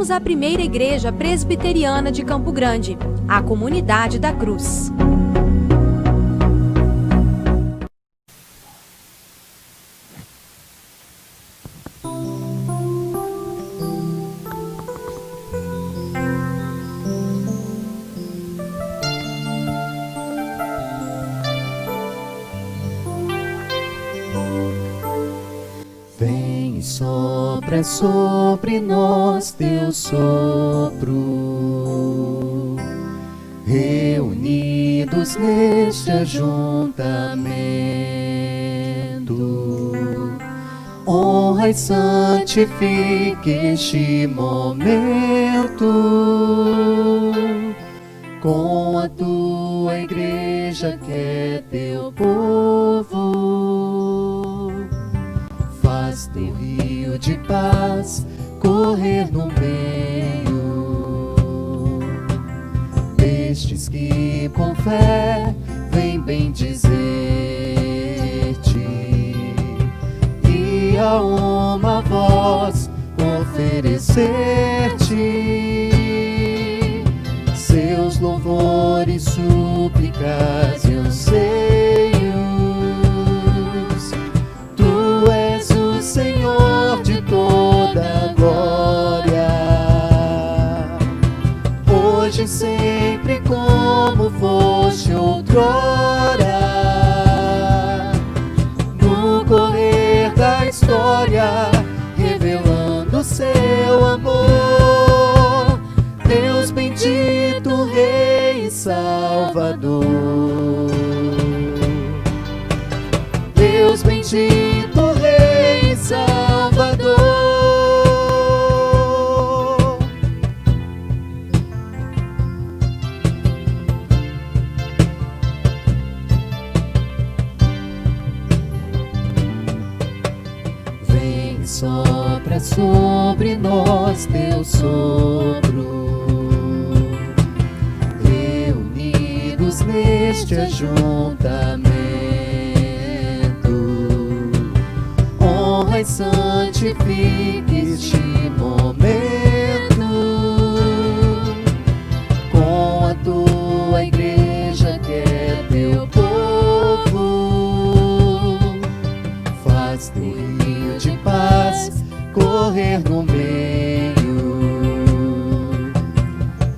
somos a primeira igreja presbiteriana de Campo Grande, a Comunidade da Cruz. Vem e sopra sobre nós teu sopro, reunidos neste ajuntamento. Honra e santifique este momento com a tua igreja que é teu povo. Faz teu rio de paz correr no meio destes que com fé vem bendizer-te, e a uma voz oferecer-te seus louvores, súplicas e anseios. Tu és o Senhor de toda a glória, hoje e sempre como foste outrora, no correr da história, revelando seu amor. Deus bendito, Rei e Salvador. Deus bendito, Rei e Salvador. Vem e sopra sobre nós teu sopro, neste ajuntamento. Honra e santifique este momento com a tua igreja que é teu povo. Faz teu rio de paz correr no meio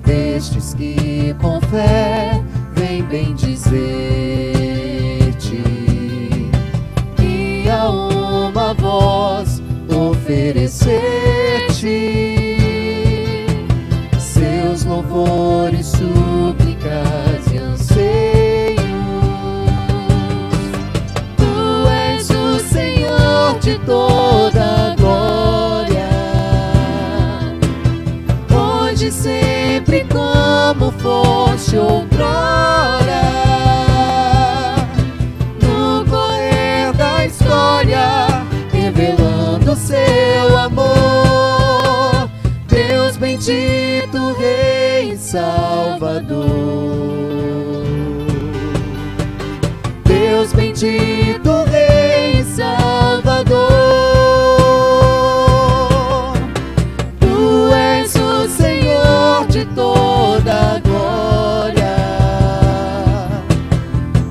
destes que com fé vem bendizer-te, e a uma voz oferecer-te seus louvores, súplicas e anseios. Tu és o Senhor de toda a glória, hoje e sempre como foste outrora, no correr da história, revelando seu amor. Deus bendito, Rei e Salvador. Deus bendito, Rei e Salvador. Tu és o Senhor de toda a glória,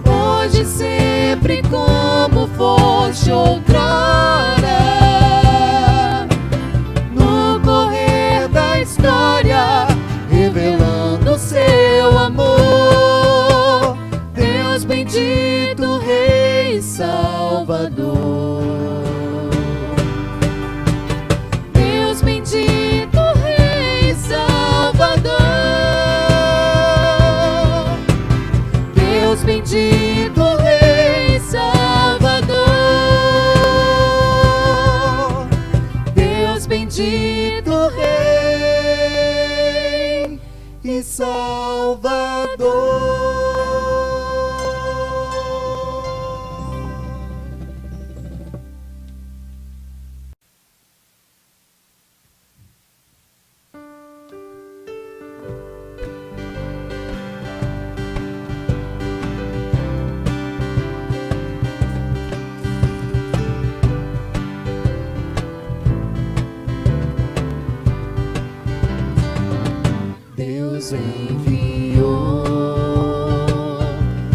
hoje e sempre como foste outrora, no correr da história, revelando seu amor. Deus bendito, Rei e Salvador. Deus bendito, Rei e Salvador. Deus bendito, Rei e Salvador. Deus bendito, Rei e Salvador. Deus enviou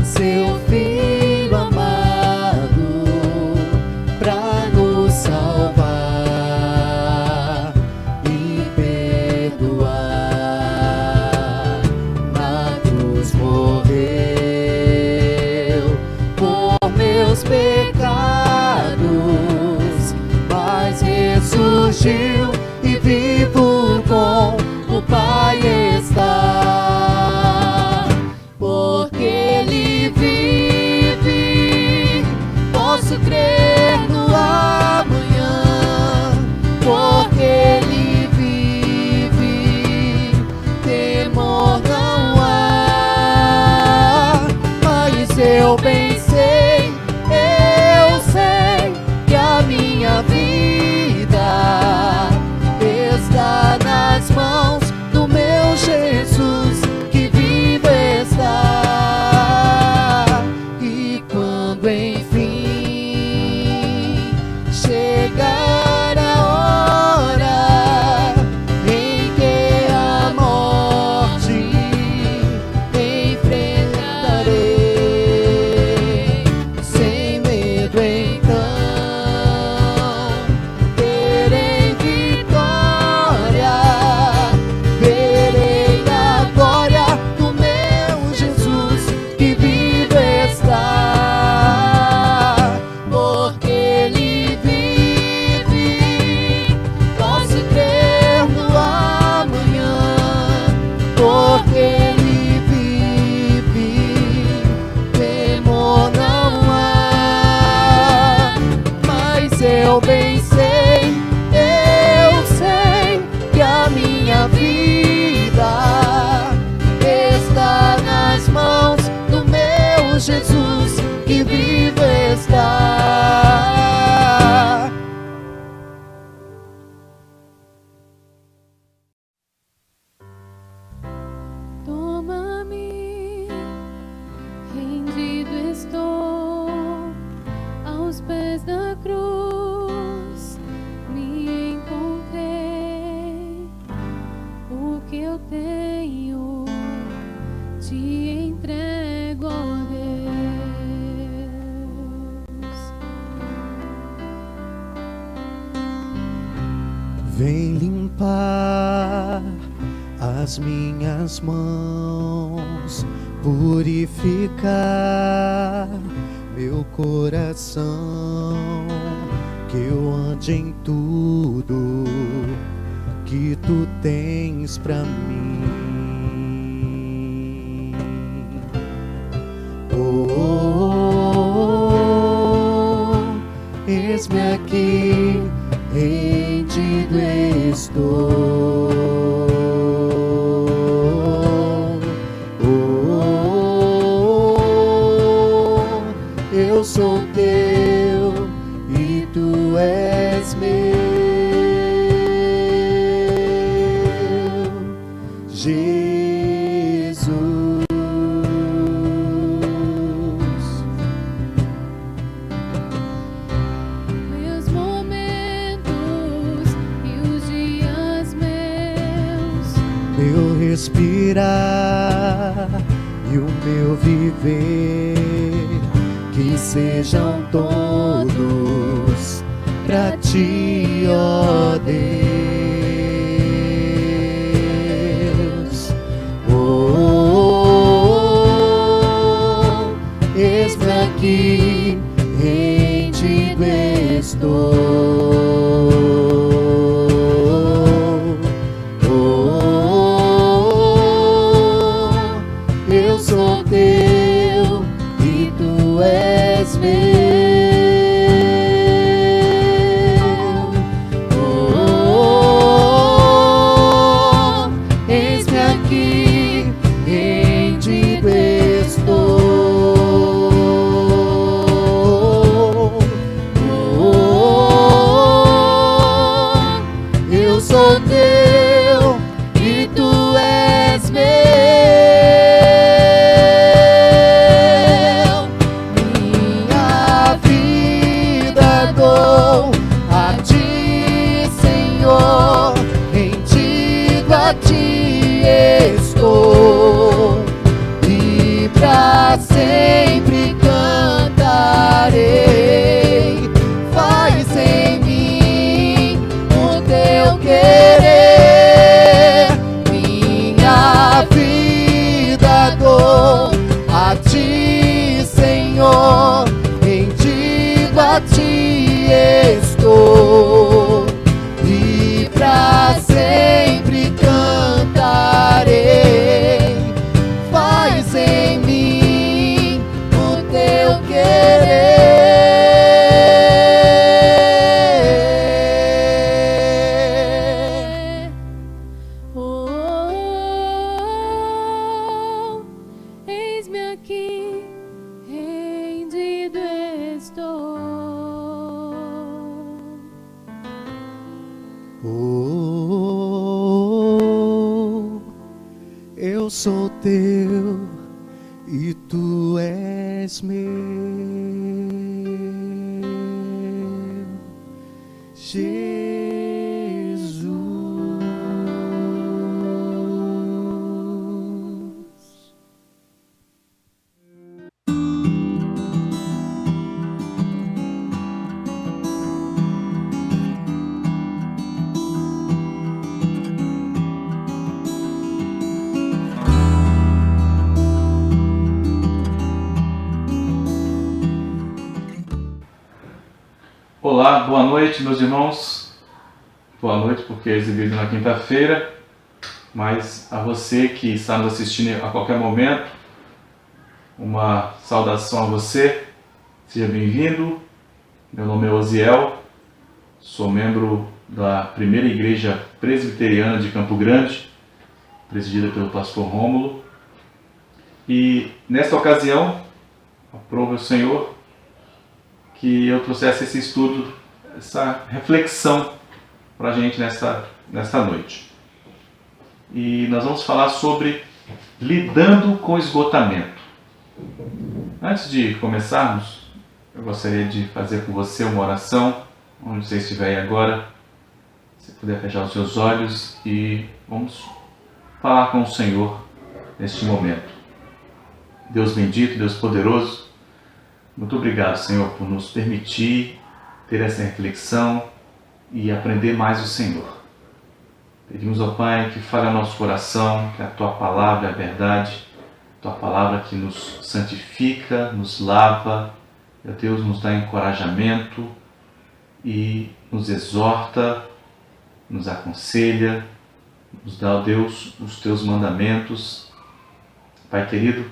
seu Filho amado pra nos salvar e perdoar. Na cruz morreu por meus pecados, mas ressurgiu e vivo com o Pai está. Porque Ele vive, posso crer no amanhã. Porque Ele vive, temor não há. Mas eu bem sei, eu sei que a minha vida está nas mãos do meu Jesus, que vivo está. E quando enfim chegar a hora em que a morte enfrentarei, sem medo então terei vitória, verei a glória do meu Jesus, que vivo está. Porque Ele vive, posso crer no amanhã. Porque Ele vive, temor não há. Mas eu bem sei, eu sei que a minha vida está nas mãos do meu Jesus, que vivo está. Toma-me, rendido estou aos pés da cruz, me encontrei. O que eu tenho te entrego, ó Deus. Vem limpar as minhas mãos, purificar meu coração, que eu ande em tudo que tu tens pra mim. Eis-me aqui, rendido estou. Eu sou teu e tu és meu, Jesus. Meus momentos e os dias meus, Meu respirar e o meu viver, que sejam todos pra ti, ó Deus. Eis-me aqui, rendido estou. Eu sou teu e tu és meu. Eis-me aqui, rendido estou. estou e pra sempre cantarei. Faz em mim o teu querer, minha vida dou a ti, Senhor, rendido a ti estou e pra sempre cantarei. Faz em mim o teu querer. Oh, eis-me aqui, rendido estou. Oh, eu sou teu e tu és meu, Jesus. Olá, boa noite, meus irmãos. Boa noite, porque é exibido na quinta-feira, mas a você que está nos assistindo a qualquer momento, uma saudação a você, seja bem-vindo. Meu nome é Osiel, sou membro da primeira igreja presbiteriana de Campo Grande, presidida pelo pastor Rômulo, e nesta ocasião, aprove o Senhor que eu trouxesse esse estudo, essa reflexão para a gente nesta noite. E nós vamos falar sobre lidando com esgotamento. Antes de começarmos, eu gostaria de fazer com você uma oração, onde você estiver aí agora, se puder fechar os seus olhos e vamos falar com o Senhor neste momento. Deus bendito, Deus poderoso, muito obrigado, Senhor, por nos permitir ter essa reflexão e aprender mais do Senhor. Pedimos ao Pai que fale ao nosso coração, que a Tua palavra é a verdade, a Tua palavra que nos santifica, nos lava, meu Deus, nos dá encorajamento e nos exorta, nos aconselha, nos dá, ó Deus, os Teus mandamentos. Pai querido,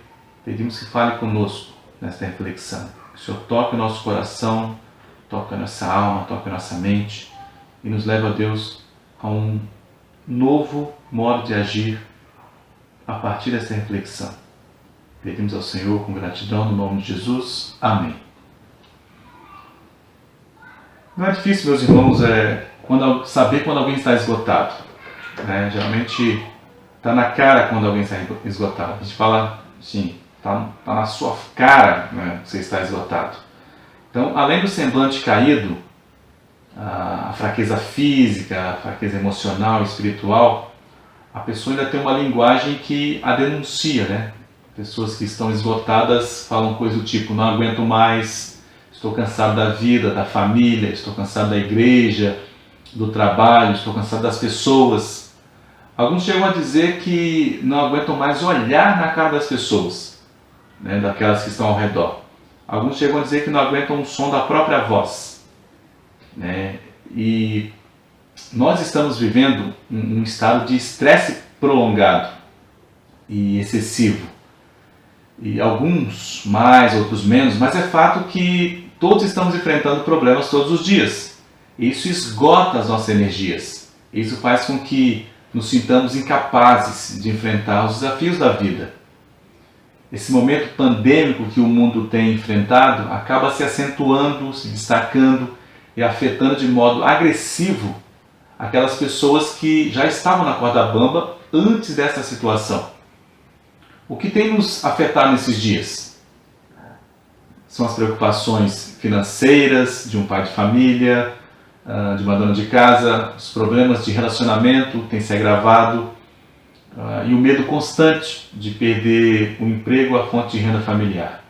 pedimos que fale conosco nesta reflexão. Que o Senhor toque o nosso coração, toque a nossa alma, toque a nossa mente e nos leve, ó Deus, a um novo modo de agir a partir dessa reflexão. Pedimos ao Senhor com gratidão no nome de Jesus. Amém. Não é difícil, meus irmãos, saber quando alguém está esgotado. Geralmente está na cara quando alguém está esgotado. A gente fala assim, está na sua cara, né, que você está esgotado. Então, além do semblante caído, a fraqueza física, a fraqueza emocional, espiritual, a pessoa ainda tem uma linguagem que a denuncia, né? Pessoas que estão esgotadas falam coisas do tipo: não aguento mais, estou cansado da vida, da família, estou cansado da igreja, do trabalho, estou cansado das pessoas. Alguns chegam a dizer que não aguentam mais olhar na cara das pessoas, né, daquelas que estão ao redor. Alguns chegam a dizer que não aguentam o som da própria voz, né? E nós estamos vivendo um estado de estresse prolongado e excessivo. E alguns mais, outros menos, mas é fato que todos estamos enfrentando problemas todos os dias. Isso esgota as nossas energias. Isso faz com que nos sintamos incapazes de enfrentar os desafios da vida. Esse momento pandêmico que o mundo tem enfrentado acaba se acentuando, se destacando e afetando de modo agressivo aquelas pessoas que já estavam na corda bamba antes dessa situação. O que tem nos afetado nesses dias? São as preocupações financeiras de um pai de família, de uma dona de casa, os problemas de relacionamento têm se agravado, e o medo constante de perder o emprego, a fonte de renda familiar.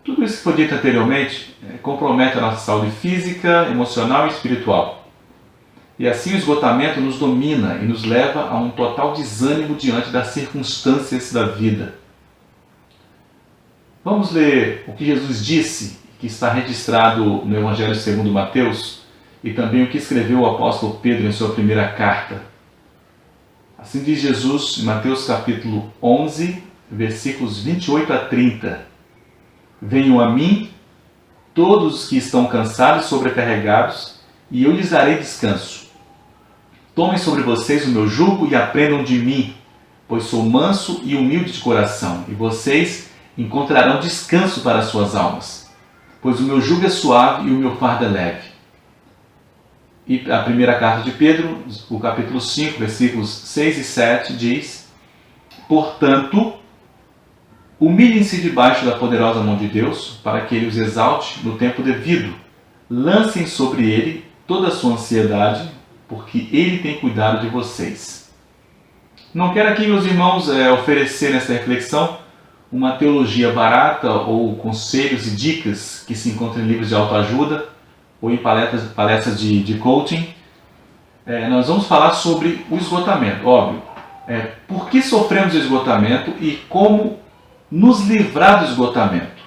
Tudo isso que foi dito anteriormente compromete a nossa saúde física, emocional e espiritual. E assim o esgotamento nos domina e nos leva a um total desânimo diante das circunstâncias da vida. Vamos ler o que Jesus disse, que está registrado no Evangelho segundo Mateus, e também o que escreveu o apóstolo Pedro em sua primeira carta. Assim diz Jesus em Mateus capítulo 11, versículos 28 a 30. Venham a mim, todos os que estão cansados e sobrecarregados, e eu lhes darei descanso. Tomem sobre vocês o meu jugo e aprendam de mim, pois sou manso e humilde de coração, e vocês encontrarão descanso para as suas almas, pois o meu jugo é suave e o meu fardo é leve. E a primeira carta de Pedro, o capítulo 5, versículos 6 e 7, diz: portanto, humilhem-se debaixo da poderosa mão de Deus, para que Ele os exalte no tempo devido. Lancem sobre Ele toda a sua ansiedade, porque Ele tem cuidado de vocês. Não quero aqui, meus irmãos, oferecer nessa reflexão uma teologia barata ou conselhos e dicas que se encontram em livros de autoajuda ou em palestras de coaching. Nós vamos falar sobre o esgotamento, óbvio. Por que sofremos esgotamento e como nos livrar do esgotamento.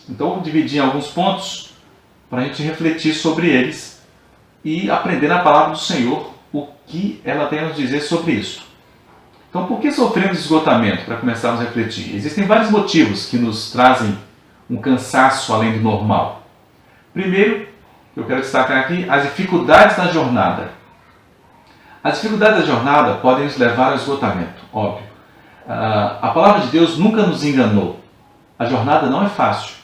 Então, vou dividir em alguns pontos para a gente refletir sobre eles e aprender na palavra do Senhor o que ela tem a nos dizer sobre isso. Então, por que sofremos esgotamento? Para começarmos a refletir. Existem vários motivos que nos trazem um cansaço além do normal. Primeiro, eu quero destacar aqui as dificuldades da jornada. As dificuldades da jornada podem nos levar ao esgotamento, óbvio. A palavra de Deus nunca nos enganou. A jornada não é fácil.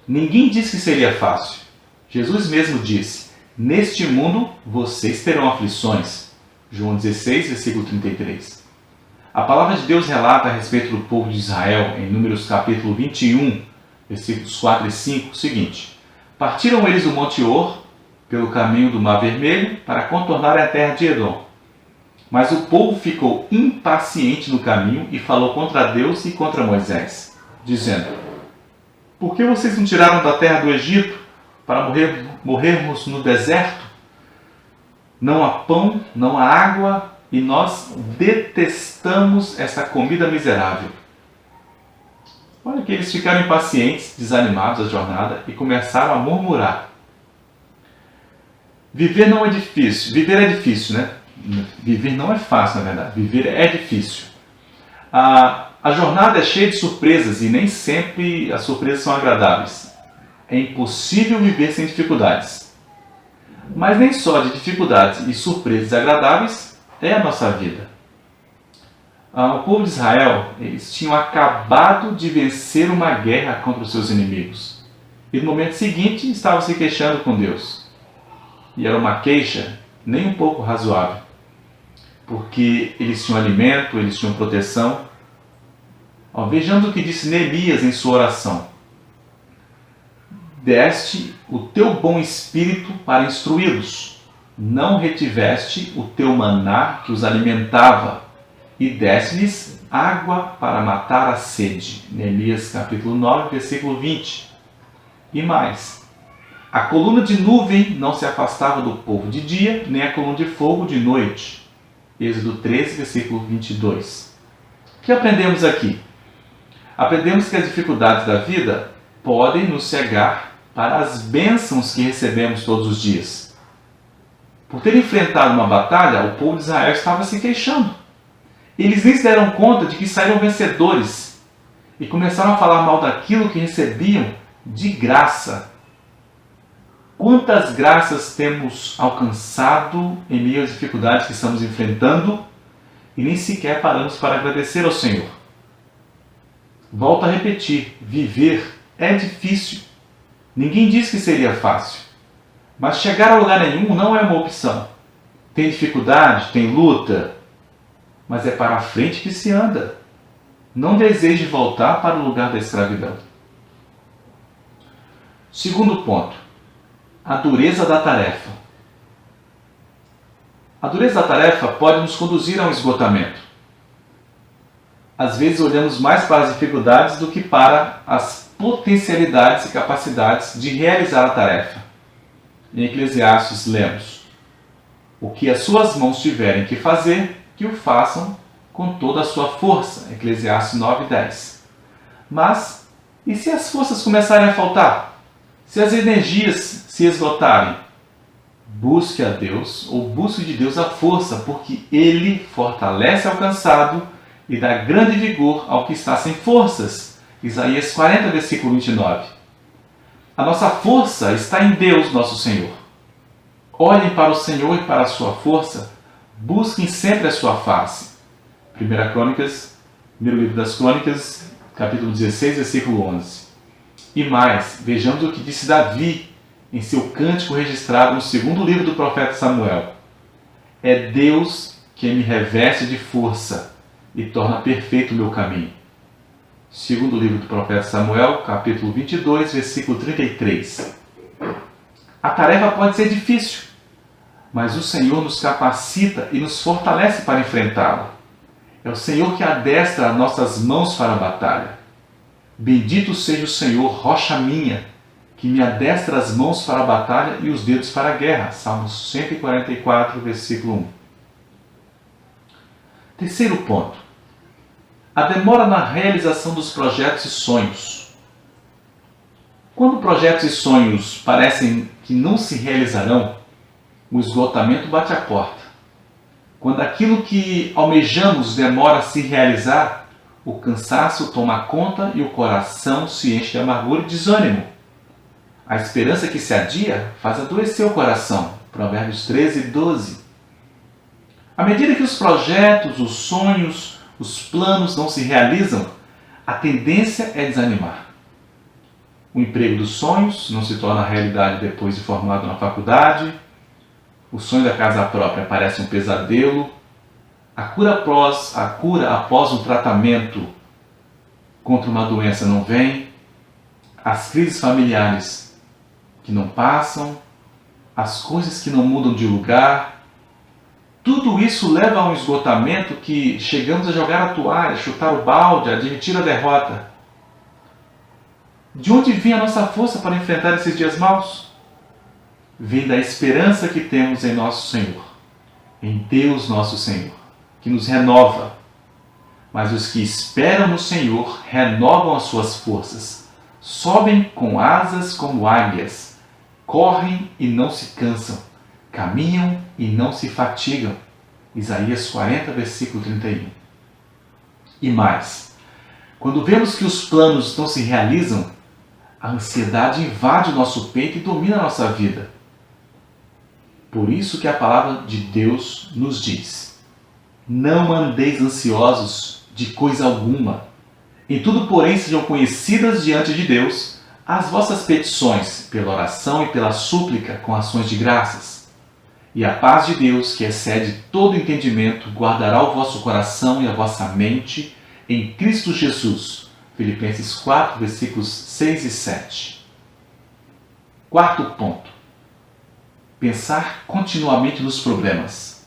Ninguém disse que seria fácil. Jesus mesmo disse: neste mundo vocês terão aflições. João 16, versículo 33. A palavra de Deus relata a respeito do povo de Israel, em Números capítulo 21, versículos 4 e 5, o seguinte: partiram eles do Monte Or, pelo caminho do Mar Vermelho, para contornar a terra de Edom. Mas o povo ficou impaciente no caminho e falou contra Deus e contra Moisés, dizendo: por que vocês não tiraram da terra do Egito para morrermos no deserto? Não há pão, não há água, e nós detestamos essa comida miserável. Olha que eles ficaram impacientes, desanimados da jornada e começaram a murmurar. Viver não é difícil. Viver é difícil, né? Viver não é fácil, na verdade. Viver é difícil. A jornada é cheia de surpresas e nem sempre as surpresas são agradáveis. É impossível viver sem dificuldades. Mas nem só de dificuldades e surpresas agradáveis é a nossa vida. O povo de Israel, eles tinham acabado de vencer uma guerra contra os seus inimigos. E no momento seguinte estavam se queixando com Deus. E era uma queixa nem um pouco razoável. Porque eles tinham alimento, eles tinham proteção. Vejamos o que disse Neemias em sua oração. Deste o teu bom espírito para instruí-los. Não retiveste o teu maná que os alimentava, e deste-lhes água para matar a sede. Neemias capítulo 9, versículo 20. E mais, a coluna de nuvem não se afastava do povo de dia, nem a coluna de fogo de noite. Êxodo 13, versículo 22. O que aprendemos aqui? Aprendemos que as dificuldades da vida podem nos cegar para as bênçãos que recebemos todos os dias. Por ter enfrentado uma batalha, o povo de Israel estava se queixando. Eles nem se deram conta de que saíram vencedores e começaram a falar mal daquilo que recebiam de graça. Quantas graças temos alcançado em meio às dificuldades que estamos enfrentando e nem sequer paramos para agradecer ao Senhor. Volto a repetir, viver é difícil. Ninguém disse que seria fácil. Mas chegar a lugar nenhum não é uma opção. Tem dificuldade, tem luta, mas é para a frente que se anda. Não deseje voltar para o lugar da escravidão. Segundo ponto, a dureza da tarefa. A dureza da tarefa pode nos conduzir a um esgotamento. Às vezes olhamos mais para as dificuldades do que para as potencialidades e capacidades de realizar a tarefa. Em Eclesiastes lemos: o que as suas mãos tiverem que fazer, que o façam com toda a sua força. Eclesiastes 9:10. Mas, e se as forças começarem a faltar? Se as energias se esgotarem? Busque a Deus, ou busque de Deus a força, porque Ele fortalece ao cansado e dá grande vigor ao que está sem forças. Isaías 40, versículo 29. A nossa força está em Deus, nosso Senhor. Olhem para o Senhor e para a sua força, busquem sempre a sua face. 1 Crônicas, primeiro livro das Crônicas, capítulo 16, versículo 11. E mais, vejamos o que disse Davi em seu cântico registrado no segundo livro do profeta Samuel. É Deus quem me reveste de força e torna perfeito o meu caminho. Segundo livro do profeta Samuel, capítulo 22, versículo 33. A tarefa pode ser difícil, mas o Senhor nos capacita e nos fortalece para enfrentá-la. É o Senhor que adestra as nossas mãos para a batalha. Bendito seja o Senhor, rocha minha, que me adestra as mãos para a batalha e os dedos para a guerra. Salmos 144, versículo 1. Terceiro ponto. A demora na realização dos projetos e sonhos. Quando projetos e sonhos parecem que não se realizarão, o esgotamento bate à porta. Quando aquilo que almejamos demora a se realizar, o cansaço toma conta e o coração se enche de amargura e desânimo. A esperança que se adia faz adoecer o coração. Provérbios 13, 12. À medida que os projetos, os sonhos, os planos não se realizam, a tendência é desanimar. O emprego dos sonhos não se torna realidade depois de formado na faculdade. O sonho da casa própria parece um pesadelo. A cura após um tratamento contra uma doença não vem. As crises familiares que não passam. As coisas que não mudam de lugar. Tudo isso leva a um esgotamento que chegamos a jogar a toalha, chutar o balde, admitir a derrota. De onde vem a nossa força para enfrentar esses dias maus? Vem da esperança que temos em nosso Senhor, em Deus nosso Senhor, que nos renova. Mas os que esperam no Senhor renovam as suas forças, sobem com asas como águias, correm e não se cansam, caminham e não se fatigam. Isaías 40, versículo 31. E mais, quando vemos que os planos não se realizam, a ansiedade invade o nosso peito e domina a nossa vida. Por isso que a palavra de Deus nos diz: não andeis ansiosos de coisa alguma. Em tudo, porém, sejam conhecidas diante de Deus as vossas petições, pela oração e pela súplica, com ações de graças. E a paz de Deus, que excede todo entendimento, guardará o vosso coração e a vossa mente em Cristo Jesus. Filipenses 4, versículos 6 e 7. Quarto ponto. Pensar continuamente nos problemas.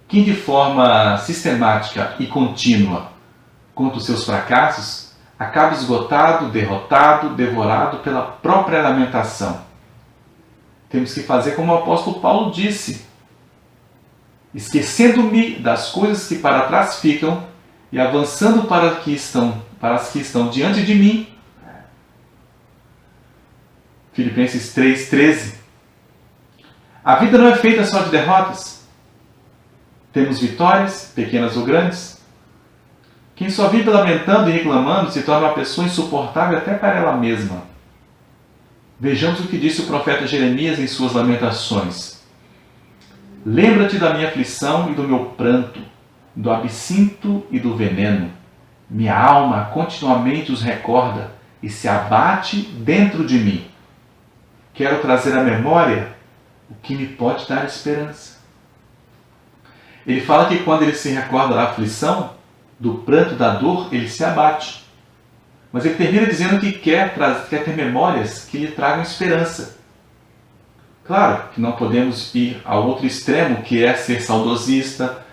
Quem de forma sistemática e contínua conta os seus fracassos, acaba esgotado, derrotado, devorado pela própria lamentação. Temos que fazer como o apóstolo Paulo disse: esquecendo-me das coisas que para trás ficam e avançando para as que estão diante de mim. Filipenses 3:13. A vida não é feita só de derrotas. Temos vitórias, pequenas ou grandes. Quem só vive lamentando e reclamando se torna uma pessoa insuportável até para ela mesma. Vejamos o que disse o profeta Jeremias em suas lamentações. Lembra-te da minha aflição e do meu pranto, do absinto e do veneno. Minha alma continuamente os recorda e se abate dentro de mim. Quero trazer à memória o que me pode dar esperança. Ele fala que quando ele se recorda da aflição, do pranto, da dor, ele se abate. Mas ele termina dizendo que quer ter memórias que lhe tragam esperança. Claro que não podemos ir ao outro extremo, que é ser saudosista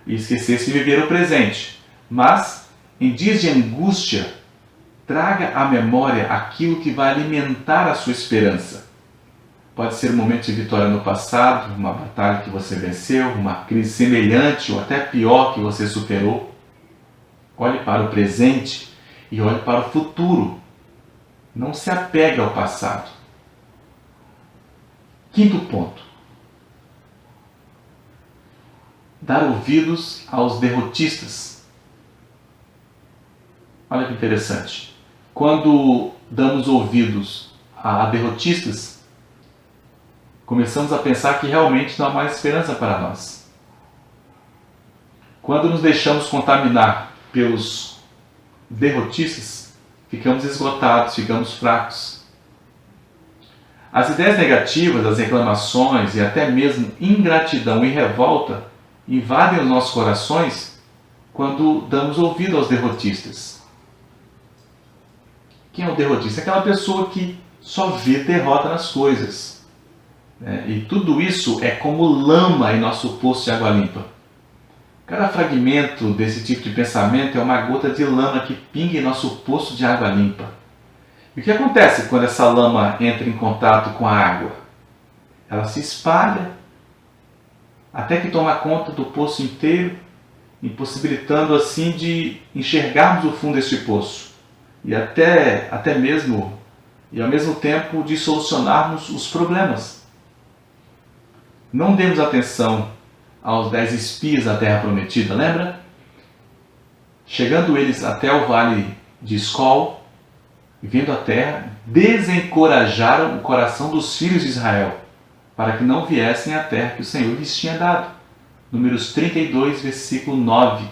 e esquecer-se de viver o presente. Mas, em dias de angústia, traga à memória aquilo que vai alimentar a sua esperança. Pode ser um momento de vitória no passado, uma batalha que você venceu, uma crise semelhante ou até pior que você superou. Olhe para o presente e olhe para o futuro. Não se apegue ao passado. Quinto ponto. Dar ouvidos aos derrotistas. Olha que interessante. Quando damos ouvidos a derrotistas, começamos a pensar que realmente não há mais esperança para nós. Quando nos deixamos contaminar pelos derrotistas, ficamos esgotados, ficamos fracos. As ideias negativas, as reclamações e até mesmo ingratidão e revolta invadem os nossos corações quando damos ouvido aos derrotistas. Quem é o derrotista? Aquela pessoa que só vê derrota nas coisas. E tudo isso é como lama em nosso poço de água limpa. Cada fragmento desse tipo de pensamento é uma gota de lama que pinga em nosso poço de água limpa. E o que acontece quando essa lama entra em contato com a água? Ela se espalha até que toma conta do poço inteiro, impossibilitando assim de enxergarmos o fundo deste poço e até mesmo e ao mesmo tempo de solucionarmos os problemas. Não demos atenção aos 10 espias da terra prometida, lembra? Chegando eles até o vale de Escol, e vendo a terra, desencorajaram o coração dos filhos de Israel, para que não viessem à terra que o Senhor lhes tinha dado. Números 32, versículo 9.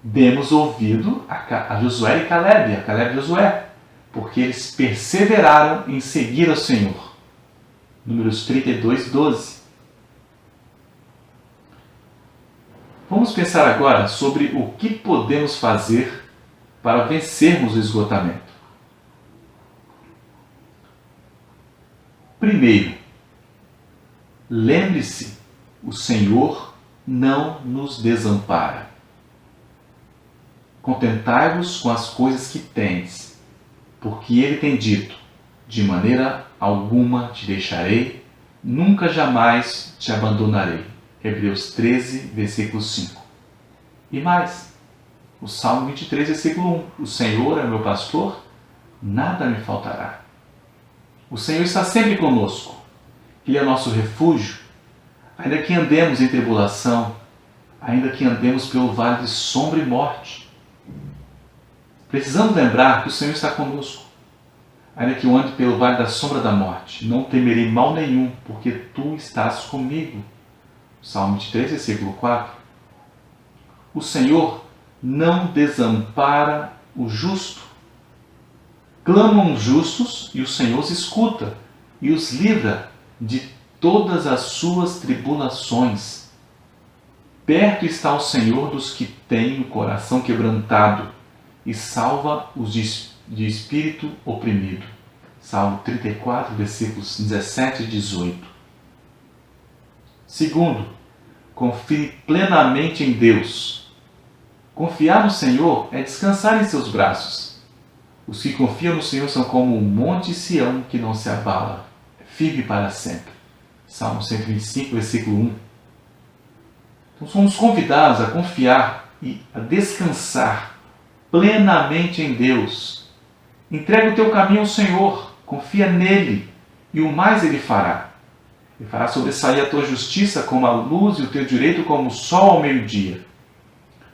Demos ouvido a Josué e Caleb, a Caleb e Josué, porque eles perseveraram em seguir ao Senhor. Números 32, 12. Vamos pensar agora sobre o que podemos fazer para vencermos o esgotamento. Primeiro, lembre-se, o Senhor não nos desampara. Contentai-vos com as coisas que tendes, porque Ele tem dito, de maneira alguma te deixarei, nunca jamais te abandonarei. Hebreus 13, versículo 5. E mais, o Salmo 23, versículo 1. O Senhor é meu pastor, nada me faltará. O Senhor está sempre conosco. Ele é nosso refúgio. Ainda que andemos em tribulação, ainda que andemos pelo vale de sombra e morte. Precisamos lembrar que o Senhor está conosco. Ainda que eu ande pelo vale da sombra da morte, não temerei mal nenhum, porque tu estás comigo. Salmo 23, versículo 4. O Senhor não desampara o justo. Clamam os justos e o Senhor os escuta e os livra de todas as suas tribulações. Perto está o Senhor dos que têm o coração quebrantado e salva os de espírito oprimido. Salmo 34, versículos 17 e 18. Segundo, confie plenamente em Deus. Confiar no Senhor é descansar em seus braços. Os que confiam no Senhor são como o monte Sião que não se abala, firme para sempre. Salmo 125, versículo 1. Então somos convidados a confiar e a descansar plenamente em Deus. Entrega o teu caminho ao Senhor, confia nele e o mais Ele fará. Ele fará sobressair a tua justiça como a luz e o teu direito como o sol ao meio-dia.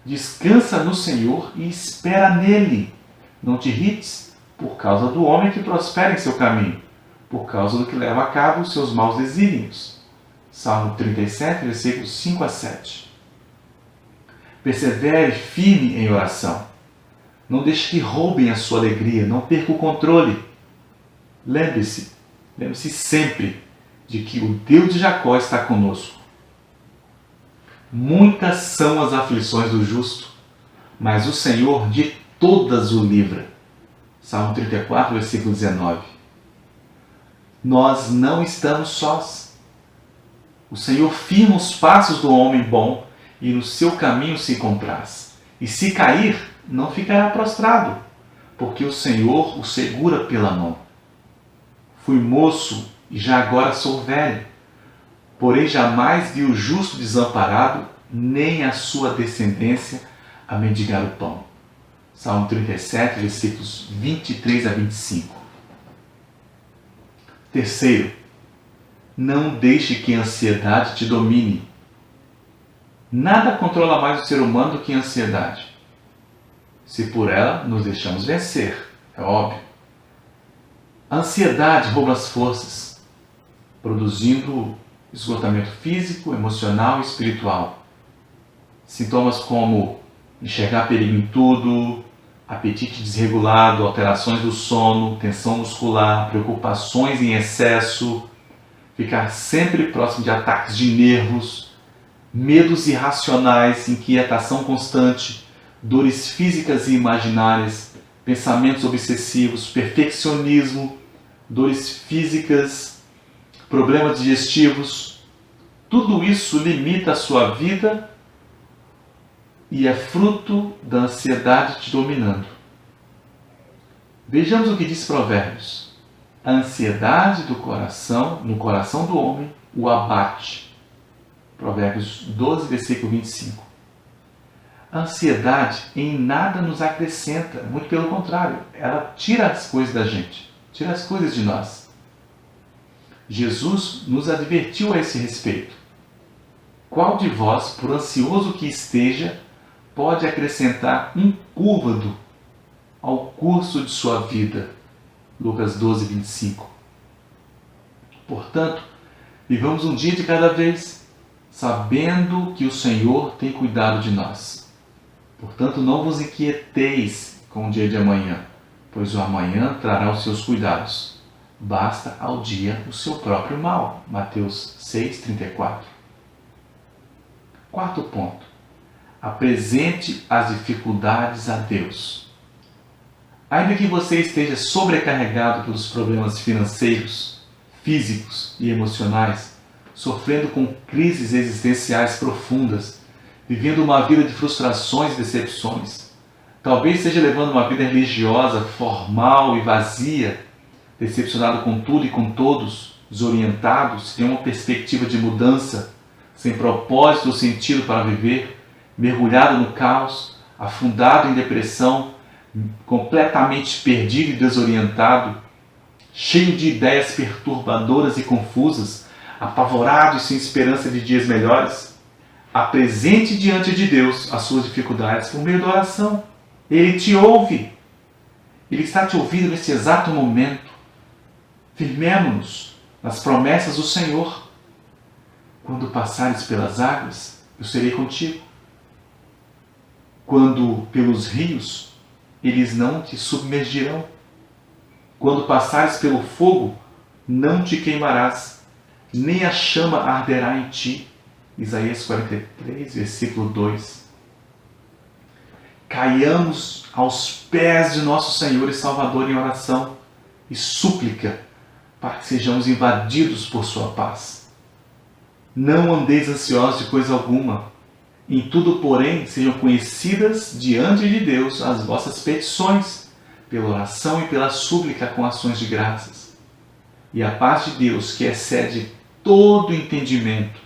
Descansa no Senhor e espera nele. Não te irrites por causa do homem que prospera em seu caminho, por causa do que leva a cabo os seus maus desígnios. Salmo 37, versículos 5 a 7. Persevere firme em oração. Não deixe que roubem a sua alegria, não perca o controle. Lembre-se sempre de que o Deus de Jacó está conosco. Muitas são as aflições do justo, mas o Senhor de todas o livra. Salmo 34, versículo 19. nós não estamos sós. O Senhor firma os passos do homem bom e no seu caminho se compraz. E se cair, não ficará prostrado, porque o Senhor o segura pela mão. Fui moço e já agora sou velho, porém jamais vi o justo desamparado, nem a sua descendência a mendigar o pão. Salmo 37, versículos 23 a 25. Terceiro, não deixe que a ansiedade te domine. Nada controla mais o ser humano do que a ansiedade. Se por ela nos deixamos vencer, é óbvio. A ansiedade rouba as forças, produzindo esgotamento físico, emocional e espiritual. Sintomas como enxergar perigo em tudo, apetite desregulado, alterações do sono, tensão muscular, preocupações em excesso, ficar sempre próximo de ataques de nervos, medos irracionais, inquietação constante, dores físicas e imaginárias, pensamentos obsessivos, perfeccionismo, dores físicas, problemas digestivos. Tudo isso limita a sua vida e é fruto da ansiedade te dominando. Vejamos o que diz Provérbios. A ansiedade do coração, no coração do homem, o abate. Provérbios 12, versículo 25. A ansiedade em nada nos acrescenta, muito pelo contrário, ela tira as coisas da gente, tira as coisas de nós. Jesus nos advertiu a esse respeito. Qual de vós, por ansioso que esteja, pode acrescentar um côvado ao curso de sua vida? Lucas 12, 25. Portanto, vivamos um dia de cada vez, sabendo que o Senhor tem cuidado de nós. Portanto, não vos inquieteis com o dia de amanhã, pois o amanhã trará os seus cuidados. Basta ao dia o seu próprio mal. Mateus 6, 34. Quarto ponto. Apresente as dificuldades a Deus. Ainda que você esteja sobrecarregado pelos problemas financeiros, físicos e emocionais, sofrendo com crises existenciais profundas, vivendo uma vida de frustrações e decepções, talvez esteja levando uma vida religiosa, formal e vazia, decepcionado com tudo e com todos, desorientado, sem uma perspectiva de mudança, sem propósito ou sentido para viver, mergulhado no caos, afundado em depressão, completamente perdido e desorientado, cheio de ideias perturbadoras e confusas, apavorado e sem esperança de dias melhores. Apresente diante de Deus as suas dificuldades por meio da oração. Ele te ouve. Ele está te ouvindo nesse exato momento. Firmemo-nos nas promessas do Senhor. Quando passares pelas águas, eu serei contigo. Quando pelos rios, eles não te submergirão. Quando passares pelo fogo, não te queimarás, nem a chama arderá em ti. Isaías 43, versículo 2. Caiamos aos pés de nosso Senhor e Salvador em oração e súplica para que sejamos invadidos por sua paz. Não andeis ansiosos de coisa alguma. Em tudo, porém, sejam conhecidas diante de Deus as vossas petições, pela oração e pela súplica com ações de graças. E a paz de Deus, que excede todo entendimento,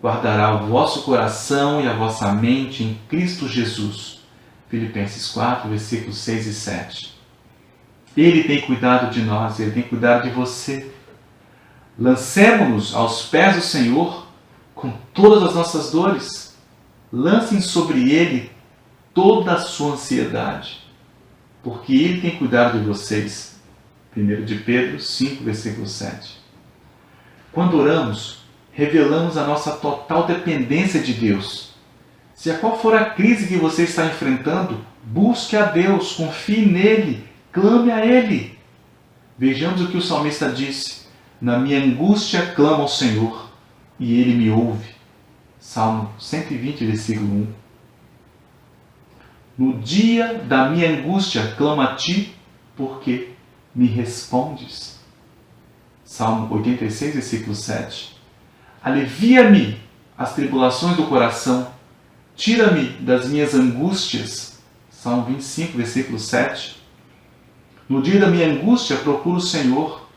guardará o vosso coração e a vossa mente em Cristo Jesus. Filipenses 4, versículos 6 e 7. Ele tem cuidado de nós, Ele tem cuidado de você. Lancemo-nos aos pés do Senhor com todas as nossas dores. Lancem sobre Ele toda a sua ansiedade, porque Ele tem cuidado de vocês. 1 de Pedro 5, versículo 7. Quando oramos, revelamos a nossa total dependência de Deus. Se a qual for a crise que você está enfrentando, busque a Deus, confie nele, clame a Ele. Vejamos o que o salmista disse: na minha angústia clamo ao Senhor, e Ele me ouve. Salmo 120, versículo 1. No dia da minha angústia clamo a Ti, porque me respondes. Salmo 86, versículo 7. Alivia-me as tribulações do coração, tira-me das minhas angústias. Salmo 25, versículo 7. No dia da minha angústia procuro o Senhor.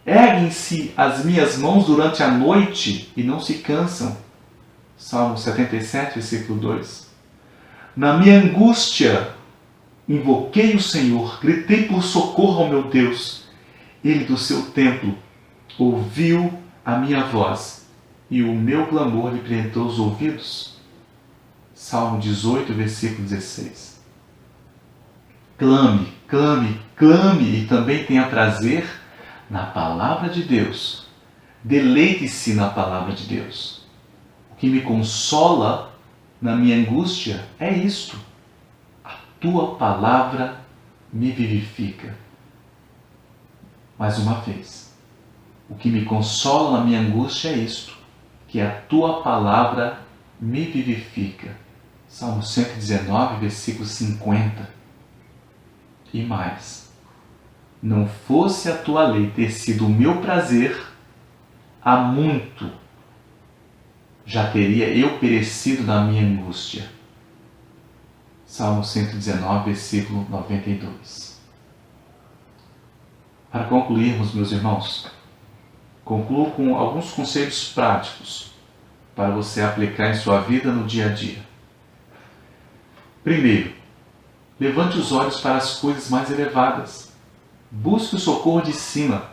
Erguem-se as minhas mãos durante a noite e não se cansam. Salmo 77, versículo 2. Na minha angústia invoquei o Senhor, gritei por socorro ao meu Deus. Ele do seu templo ouviu a minha voz e o meu clamor lhe penetrou os ouvidos. Salmo 18, versículo 16. Clame, clame, clame e também tenha prazer na palavra de Deus. Deleite-se na palavra de Deus. O que me consola na minha angústia é isto: a tua palavra me vivifica. Mais uma vez, o que me consola na minha angústia é isto, que a tua palavra me vivifica. Salmo 119, versículo 50. E mais: não fosse a tua lei ter sido o meu prazer, há muito já teria eu perecido na minha angústia. Salmo 119, versículo 92. Para concluirmos, meus irmãos, concluo com alguns conselhos práticos para você aplicar em sua vida no dia a dia. Primeiro, levante os olhos para as coisas mais elevadas. Busque o socorro de cima.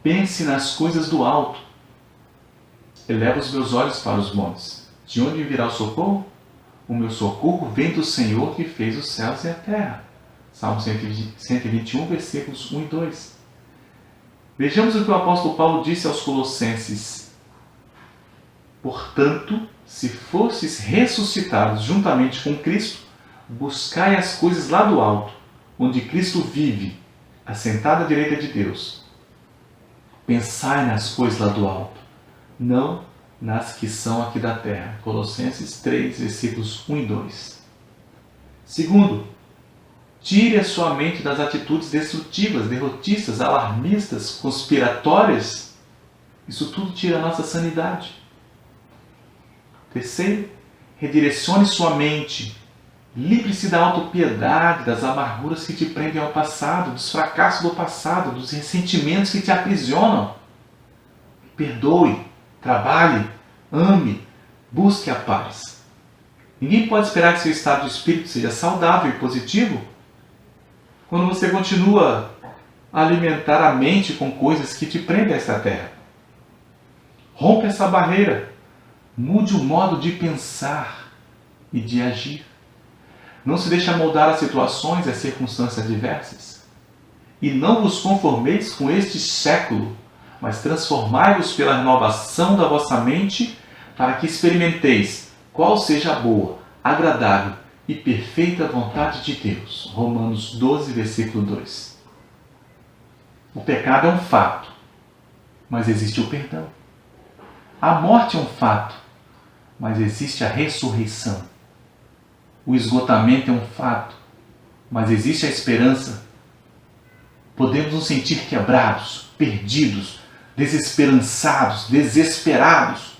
Pense nas coisas do alto. Eleva os meus olhos para os montes. De onde virá o socorro? O meu socorro vem do Senhor que fez os céus e a terra. Salmo 121, versículos 1 e 2. Vejamos o que o apóstolo Paulo disse aos Colossenses. Portanto, se fostes ressuscitados juntamente com Cristo, buscai as coisas lá do alto, onde Cristo vive, assentado à direita de Deus. Pensai nas coisas lá do alto, não nas que são aqui da terra. Colossenses 3, versículos 1 e 2. Segundo, tire a sua mente das atitudes destrutivas, derrotistas, alarmistas, conspiratórias. Isso tudo tira a nossa sanidade. Terceiro, redirecione sua mente. Livre-se da autopiedade, das amarguras que te prendem ao passado, dos fracassos do passado, dos ressentimentos que te aprisionam. Perdoe, trabalhe, ame, busque a paz. Ninguém pode esperar que seu estado de espírito seja saudável e positivo quando você continua a alimentar a mente com coisas que te prendem a esta terra. Rompe essa barreira. Mude o modo de pensar e de agir. Não se deixe moldar as situações e as circunstâncias adversas. E não vos conformeis com este século, mas transformai-vos pela renovação da vossa mente, para que experimenteis qual seja a boa, agradável e perfeita vontade de Deus. Romanos 12, versículo 2. O pecado é um fato, mas existe o perdão. A morte é um fato, mas existe a ressurreição. O esgotamento é um fato, mas existe a esperança. Podemos nos sentir quebrados, perdidos, desesperançados, desesperados,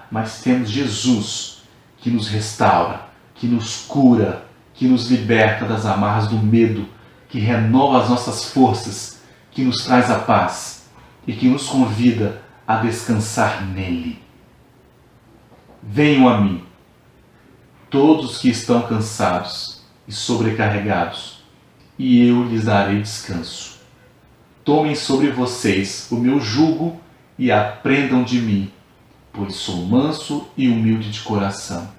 mas temos Jesus que nos restaura, que nos cura, que nos liberta das amarras do medo, que renova as nossas forças, que nos traz a paz e que nos convida a descansar nele. Venham a mim, todos que estão cansados e sobrecarregados, e eu lhes darei descanso. Tomem sobre vocês o meu jugo e aprendam de mim, pois sou manso e humilde de coração,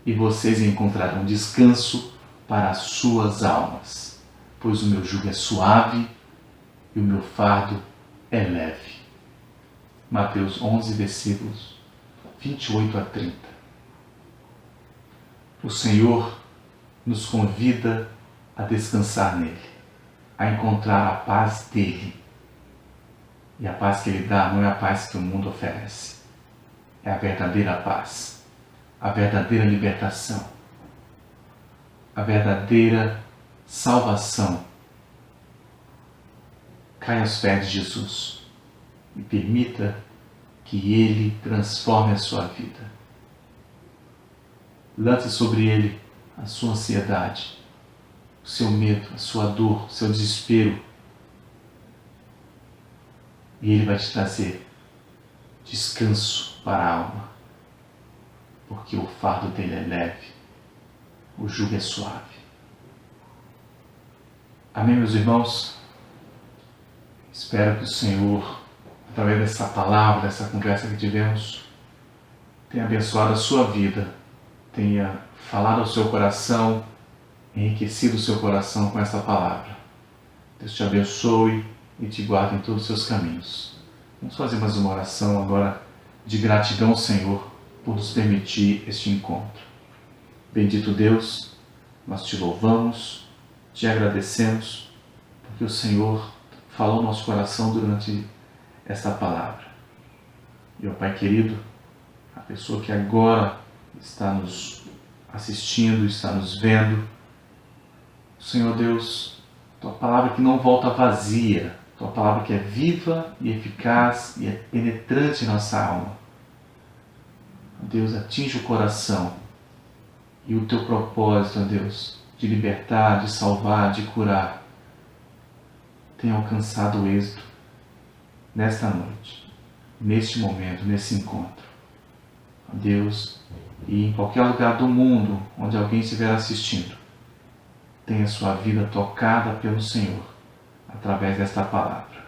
e vocês encontrarão descanso para as suas almas, pois o meu jugo é suave e o meu fardo é leve. Mateus 11, versículos 28 a 30. O Senhor nos convida a descansar nele, a encontrar a paz dele. E a paz que ele dá não é a paz que o mundo oferece. É a verdadeira paz, a verdadeira libertação, a verdadeira salvação. Cai aos pés de Jesus. e permita que Ele transforme a sua vida. Lance sobre Ele a sua ansiedade, o seu medo, a sua dor, o seu desespero. E Ele vai te trazer descanso para a alma, porque o fardo dele é leve, o jugo é suave. Amém, meus irmãos? Espero que o Senhor, através dessa palavra, dessa conversa que tivemos, tenha abençoado a sua vida, tenha falado ao seu coração, enriquecido o seu coração com essa palavra. Deus te abençoe e te guarde em todos os seus caminhos. Vamos fazer mais uma oração agora de gratidão ao Senhor por nos permitir este encontro. Bendito Deus, nós te louvamos, te agradecemos, porque o Senhor falou ao nosso coração durante esta palavra. E, ó Pai querido, a pessoa que agora está nos assistindo, está nos vendo, Senhor Deus, Tua palavra que não volta vazia, Tua palavra que é viva e eficaz e é penetrante em nossa alma. Deus, atinge o coração e o Teu propósito, ó Deus, de libertar, de salvar, de curar, tem alcançado o êxito nesta noite, neste momento, nesse encontro. Ó Deus, e em qualquer lugar do mundo onde alguém estiver assistindo, tenha sua vida tocada pelo Senhor através desta palavra.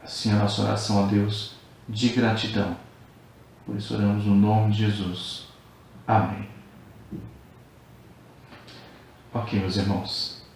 Assim é a nossa oração a Deus de gratidão. Por isso oramos no nome de Jesus. Amém. Ok, meus irmãos.